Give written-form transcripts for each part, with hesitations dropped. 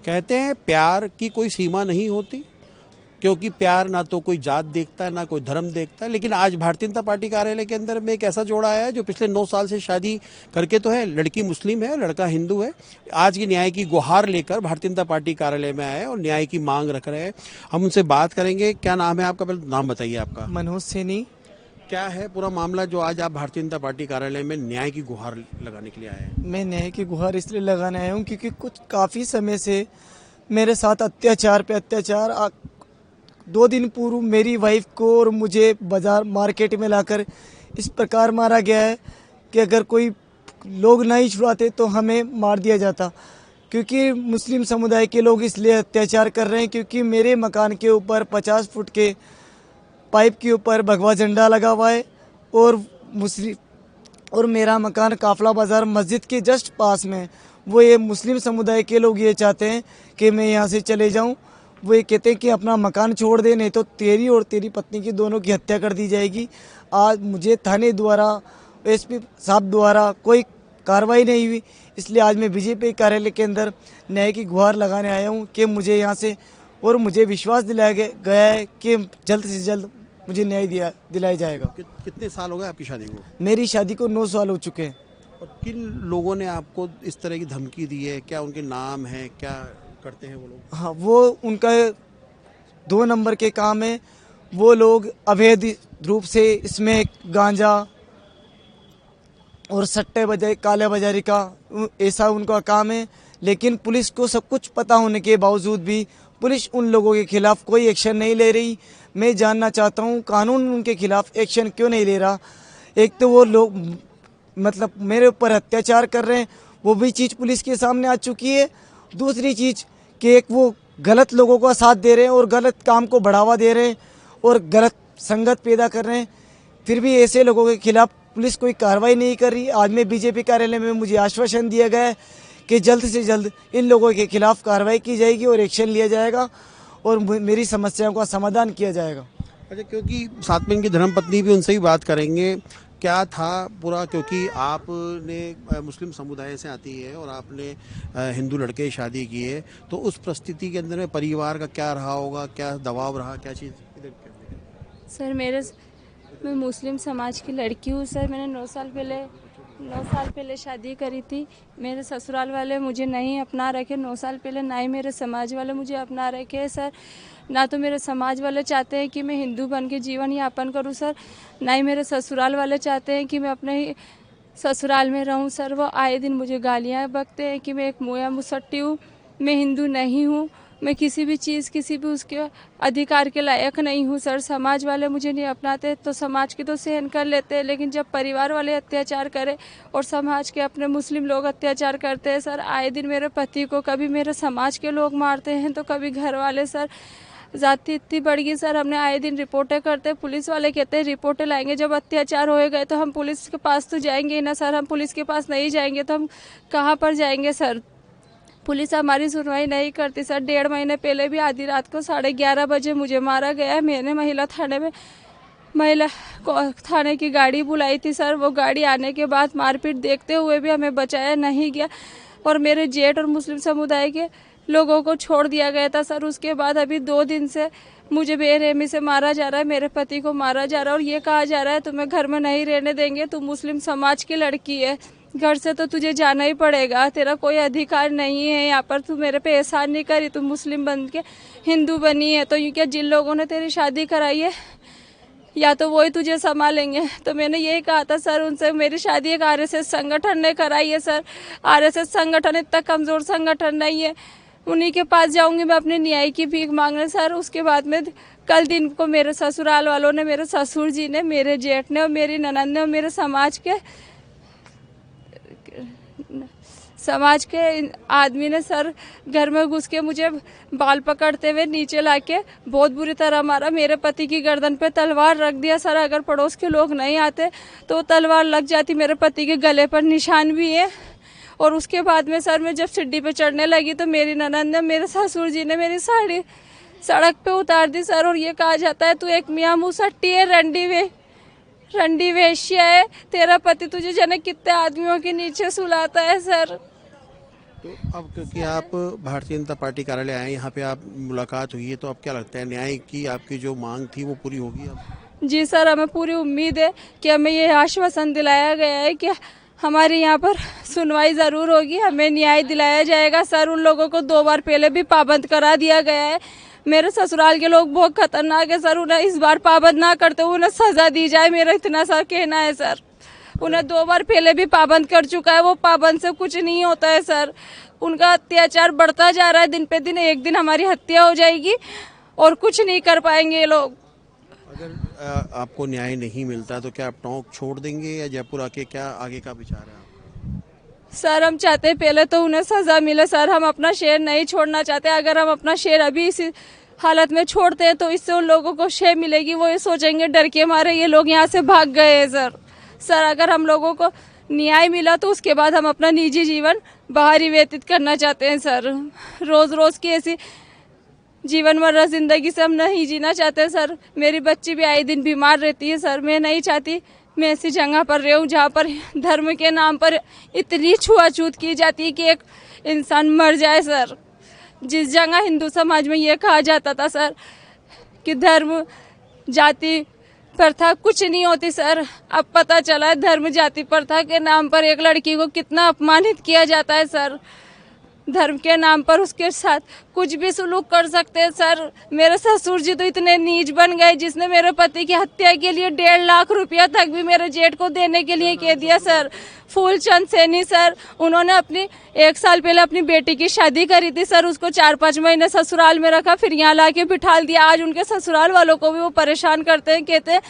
कहते हैं प्यार की कोई सीमा नहीं होती, क्योंकि प्यार ना तो कोई जात देखता है ना कोई धर्म देखता है। लेकिन आज भारतीय जनता पार्टी कार्यालय के अंदर में एक ऐसा जोड़ा आया है जो पिछले 9 साल से शादी करके तो है, लड़की मुस्लिम है लड़का हिंदू है। आज की न्याय की गुहार लेकर भारतीय जनता पार्टी कार्यालय में आए और न्याय की मांग रख रहे हैं। हम उनसे बात करेंगे। क्या नाम है आपका? पहले नाम बताइए आपका। मनोज सैनी। क्या है पूरा मामला जो आज आप भारतीय जनता पार्टी कार्यालय में न्याय की गुहार लगाने के लिए आए हैं? मैं न्याय की गुहार इसलिए लगाने आया हूँ क्योंकि कुछ काफ़ी समय से मेरे साथ अत्याचार पे अत्याचार 2 दिन पूर्व मेरी वाइफ को और मुझे बाजार मार्केट में लाकर इस प्रकार मारा गया है कि अगर कोई लोग नहीं छुड़ाते तो हमें मार दिया जाता। क्योंकि मुस्लिम समुदाय के लोग इसलिए अत्याचार कर रहे हैं क्योंकि मेरे मकान के ऊपर 50 फुट के पाइप के ऊपर भगवा झंडा लगा हुआ है और मेरा मकान काफला बाज़ार मस्जिद के जस्ट पास में। वो ये मुस्लिम समुदाय के लोग ये चाहते हैं कि मैं यहाँ से चले जाऊँ। वो ये कहते हैं कि अपना मकान छोड़ दे, नहीं तो तेरी और तेरी पत्नी की दोनों की हत्या कर दी जाएगी। आज मुझे थाने द्वारा एसपी साहब द्वारा कोई कार्रवाई नहीं हुई, इसलिए आज मैं बीजेपी कार्यालय के अंदर न्याय की गुहार लगाने आया हूँ कि मुझे यहाँ से, और मुझे विश्वास दिलाया गया है कि जल्द से जल्द मुझे न्याय दिलाया जाएगा। कितने साल हो गए आपकी शादी को? मेरी शादी को 9 साल हो चुके हैं। और किन लोगों ने आपको इस तरह की धमकी दी है? क्या उनके नाम है? क्या करते हैं वो लोग? हाँ, वो उनका 2 नंबर के काम है। वो लोग अवैध रूप से इसमें गांजा और सट्टे बाजारी काले बाजारी का ऐसा उनका काम है। लेकिन पुलिस को सब कुछ पता होने के बावजूद भी पुलिस उन लोगों के खिलाफ कोई एक्शन नहीं ले रही। मैं जानना चाहता हूँ कानून उनके खिलाफ एक्शन क्यों नहीं ले रहा। एक तो वो लोग मतलब मेरे ऊपर अत्याचार कर रहे हैं, वो भी चीज़ पुलिस के सामने आ चुकी है। दूसरी चीज़ कि एक वो गलत लोगों का साथ दे रहे हैं और गलत काम को बढ़ावा दे रहे हैं और गलत संगत पैदा कर रहे हैं। फिर भी ऐसे लोगों के खिलाफ पुलिस कोई कार्रवाई नहीं कर रही। आज मैं बीजेपी कार्यालय में मुझे आश्वासन दिया गया है कि जल्द से जल्द इन लोगों के खिलाफ कार्रवाई की जाएगी और एक्शन लिया जाएगा और मेरी समस्याओं का समाधान किया जाएगा। अच्छा, क्योंकि साथ में इनकी धर्मपत्नी भी, उनसे ही बात करेंगे। क्या था पूरा, क्योंकि आपने मुस्लिम समुदाय से आती है और आपने हिंदू लड़के शादी की है, तो उस परिस्थिति के अंदर में परिवार का क्या रहा होगा? क्या दबाव रहा? क्या चीज़ इधर? सर मैं मुस्लिम समाज की लड़की हूँ सर। मैंने 9 साल पहले शादी करी थी। मेरे ससुराल वाले मुझे नहीं अपना रखे 9 साल पहले, ना ही मेरे समाज वाले मुझे अपना रखे सर। ना तो मेरे समाज वाले चाहते हैं कि मैं हिंदू बन के जीवन यापन करूं सर, ना ही मेरे ससुराल वाले चाहते हैं कि मैं अपने ही ससुराल में रहूं सर। वो आए दिन मुझे गालियां बकते हैं कि मैं एक मोया मुसट्टी हूँ, मैं हिंदू नहीं हूँ, मैं किसी भी चीज़ किसी भी उसके अधिकार के लायक नहीं हूँ सर। समाज वाले मुझे नहीं अपनाते तो समाज की तो सहन कर लेते हैं, लेकिन जब परिवार वाले अत्याचार करें और समाज के अपने मुस्लिम लोग अत्याचार करते हैं सर, आए दिन मेरे पति को कभी मेरे समाज के लोग मारते हैं तो कभी घर वाले सर। जाति इतनी बढ़ गई सर, हमने आए दिन रिपोर्टें करते, पुलिस वाले कहते हैं रिपोर्टें लाएंगे। जब अत्याचार हो गए तो हम पुलिस के पास तो जाएंगे ना सर। हम पुलिस के पास नहीं जाएंगे तो हम कहाँ पर जाएंगे सर? पुलिस हमारी सुनवाई नहीं करती सर। 1.5 महीने पहले भी आधी रात को 11:30 बजे मुझे मारा गया है। मैंने महिला थाने की गाड़ी बुलाई थी सर। वो गाड़ी आने के बाद मारपीट देखते हुए भी हमें बचाया नहीं गया और मेरे जेठ और मुस्लिम समुदाय के लोगों को छोड़ दिया गया था सर। उसके बाद अभी 2 दिन से मुझे बेरहमी से मारा जा रहा है, मेरे पति को मारा जा रहा है और ये कहा जा रहा है तुम्हें घर में नहीं रहने देंगे, तू मुस्लिम समाज की लड़की है, घर से तो तुझे जाना ही पड़ेगा, तेरा कोई अधिकार नहीं है यहाँ पर, तू मेरे पे एहसान नहीं करी, तू मुस्लिम बन के हिंदू बनी है तो क्या जिन लोगों ने तेरी शादी कराई है या तो वही तुझे संभालेंगे। तो मैंने यही कहा था सर उनसे, मेरी शादी एक आरएसएस संगठन ने कराई है सर। आरएसएस संगठन इतना कमज़ोर संगठन नहीं है, उन्हीं के पास जाऊंगी मैं अपने न्याय की भीख मांगने सर। उसके बाद में कल दिन को मेरे ससुराल वालों ने, मेरे ससुर जी ने, मेरे जेठ ने और मेरी ननद ने और मेरे समाज के आदमी ने सर घर में घुस के मुझे बाल पकड़ते हुए नीचे लाके बहुत बुरी तरह मारा। मेरे पति की गर्दन पे तलवार रख दिया सर। अगर पड़ोस के लोग नहीं आते तो तलवार लग जाती। मेरे पति के गले पर निशान भी है। और उसके बाद में सर मैं जब सीढ़ी पे चढ़ने लगी तो मेरी ननद ने, मेरे ससुर जी ने मेरी साड़ी सड़क पे उतार दी सर। और ये कहा जाता है तू एक मियाँ मुसट्टी है, रंडी वेश्या है, तेरा पति तुझे जाने कितने आदमियों के नीचे सुलाता है सर। तो अब क्योंकि आप भारतीय जनता पार्टी कार्यालय आए, यहाँ पे आप मुलाकात हुई है, तो अब क्या लगता है न्याय की आपकी जो मांग थी वो पूरी होगी अब? जी सर, हमें पूरी उम्मीद है कि हमें ये आश्वासन दिलाया गया है कि हमारे यहाँ पर सुनवाई ज़रूर होगी, हमें न्याय दिलाया जाएगा। सर, उन लोगों को 2 बार पहले भी पाबंद करा दिया गया है। मेरे ससुराल के लोग बहुत खतरनाक है सर, उन्हें इस बार पाबंद ना करते हुए उन्हें सज़ा दी जाए, मेरा इतना सा कहना है सर। उन्हें 2 बार पहले भी पाबंद कर चुका है, वो पाबंद से कुछ नहीं होता है सर। उनका अत्याचार बढ़ता जा रहा है दिन पे दिन, एक दिन हमारी हत्या हो जाएगी और कुछ नहीं कर पाएंगे ये लोग। अगर आपको न्याय नहीं मिलता तो क्या आप टोंक छोड़ देंगे या जयपुर आके क्या आगे का विचार है आपका? सर, हम चाहते हैं पहले तो उन्हें सज़ा मिले सर, हम अपना शहर नहीं छोड़ना चाहते। अगर हम अपना शहर अभी इसी हालत में छोड़ते हैं तो इससे उन लोगों को शय मिलेगी, वो ये सोचेंगे डर के मारे ये लोग यहाँ से भाग गए हैं सर। अगर हम लोगों को न्याय मिला तो उसके बाद हम अपना निजी जीवन बाहर ही व्यतीत करना चाहते हैं सर। रोज़ रोज़ की ऐसी जीवन मर्रा ज़िंदगी से हम नहीं जीना चाहते सर। मेरी बच्ची भी आए दिन बीमार रहती है सर, मैं नहीं चाहती मैं ऐसी जगह पर रहूं जहाँ पर धर्म के नाम पर इतनी छुआछूत की जाती है कि एक इंसान मर जाए सर। जिस जगह हिंदू समाज में ये कहा जाता था सर कि धर्म जाति प्रथा कुछ नहीं होती सर, अब पता चला है धर्म जाति प्रथा के नाम पर एक लड़की को कितना अपमानित किया जाता है सर। धर्म के नाम पर उसके साथ कुछ भी सलूक कर सकते हैं सर। मेरे ससुर जी तो इतने नीच बन गए जिसने मेरे पति की हत्या के लिए 1.5 लाख रुपया तक भी मेरे जेठ को देने के लिए कह दिया सर। फूलचंद सैनी सर, उन्होंने अपनी 1 साल पहले अपनी बेटी की शादी करी थी सर, उसको 4-5 महीने ससुराल में रखा, फिर यहाँ ला के बिठा दिया। आज उनके ससुराल वालों को भी वो परेशान करते हैं, कहते हैं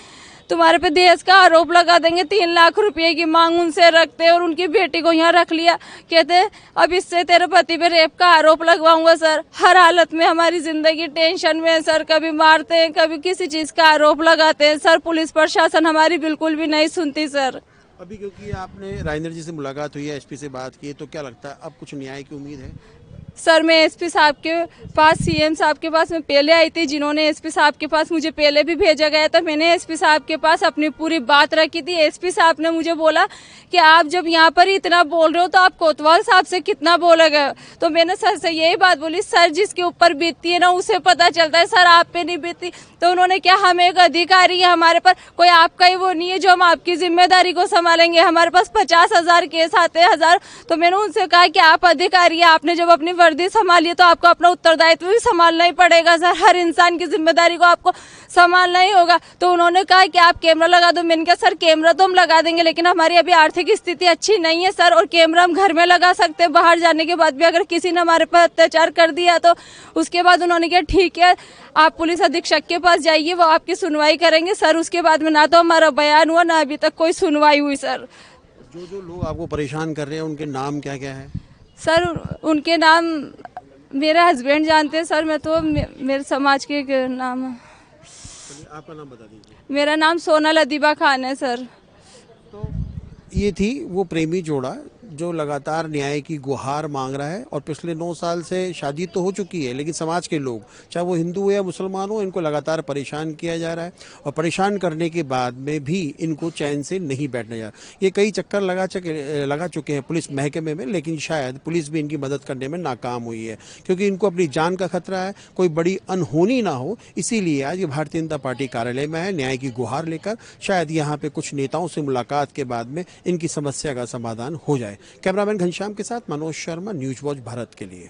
तुम्हारे पे दहेज का आरोप लगा देंगे, 3 लाख रुपए की मांग उनसे रखते हैं और उनकी बेटी को यहाँ रख लिया। कहते हैं अब इससे तेरे पति पे रेप का आरोप लगवाऊंगा सर। हर हालत में हमारी जिंदगी टेंशन में है सर, कभी मारते हैं कभी किसी चीज़ का आरोप लगाते हैं सर। पुलिस प्रशासन हमारी बिल्कुल भी नहीं सुनती सर। अभी क्योंकि आपने राजेंद्र जी से मुलाकात हुई है, एसपी से बात की, तो क्या लगता है अब कुछ न्याय की उम्मीद है? सर, मैं एसपी साहब के पास, सीएम साहब के पास मैं पहले आई थी, जिन्होंने एसपी साहब के पास मुझे पहले भी भेजा गया था। मैंने एसपी साहब के पास अपनी पूरी बात रखी थी। एसपी साहब ने मुझे बोला कि आप जब यहाँ पर इतना बोल रहे हो तो आप कोतवाल साहब से कितना बोलोगे। तो मैंने सर से यही बात बोली, सर जिसके ऊपर बीतती है ना उसे पता चलता है सर, आप पे नहीं बीतती। तो उन्होंने क्या, हम एक अधिकारी है, हमारे पर कोई आपका ही वो नहीं है जो हम आपकी जिम्मेदारी को संभालेंगे। हमारे पास 50,000 केस आते हैं, 1000। तो मैंने उनसे कहा कि आप अधिकारी है, आपने जब अपनी वर्दी संभाली तो आपको अपना उत्तरदायित्व भी संभालना ही पड़ेगा सर। हर इंसान की जिम्मेदारी को आपको संभालना ही होगा। तो उन्होंने कहा कि आप कैमरा लगा दो। मैंने कहा सर कैमरा तो हम लगा देंगे, लेकिन हमारी अभी आर्थिक स्थिति अच्छी नहीं है सर, और कैमरा हम घर में लगा सकते हैं। बाहर जाने के बाद भी अगर किसी ने हमारे पर अत्याचार कर दिया तो उसके बाद उन्होंने कहा ठीक है आप पुलिस अधीक्षक के पास जाइए, वो आपकी सुनवाई करेंगे सर। उसके बाद में ना तो हमारा बयान हुआ ना अभी तक कोई सुनवाई हुई सर। जो लोग आपको परेशान कर रहे हैं उनके नाम क्या क्या है? सर उनके नाम मेरे हस्बैंड जानते हैं सर, मैं तो मेरे समाज के नाम है। आपका नाम बता दीजिए। मेरा नाम सोनल अदीबा खान है सर। तो ये थी वो प्रेमी जोड़ा जो लगातार न्याय की गुहार मांग रहा है, और पिछले 9 साल से शादी तो हो चुकी है, लेकिन समाज के लोग चाहे वो हिंदू हो या मुसलमान हो, इनको लगातार परेशान किया जा रहा है, और परेशान करने के बाद में भी इनको चैन से नहीं बैठने जा रहा। ये कई चक्कर लगा चुके हैं पुलिस महकमे में, लेकिन शायद पुलिस भी इनकी मदद करने में नाकाम हुई है, क्योंकि इनको अपनी जान का खतरा है, कोई बड़ी अनहोनी ना हो। इसीलिए आज ये भारतीय जनता पार्टी कार्यालय में है न्याय की गुहार लेकर। शायद यहाँ पे कुछ नेताओं से मुलाकात के बाद में इनकी समस्या का समाधान हो जाए। कैमरामैन घनश्याम के साथ मनोज शर्मा, न्यूज वॉच भारत के लिए।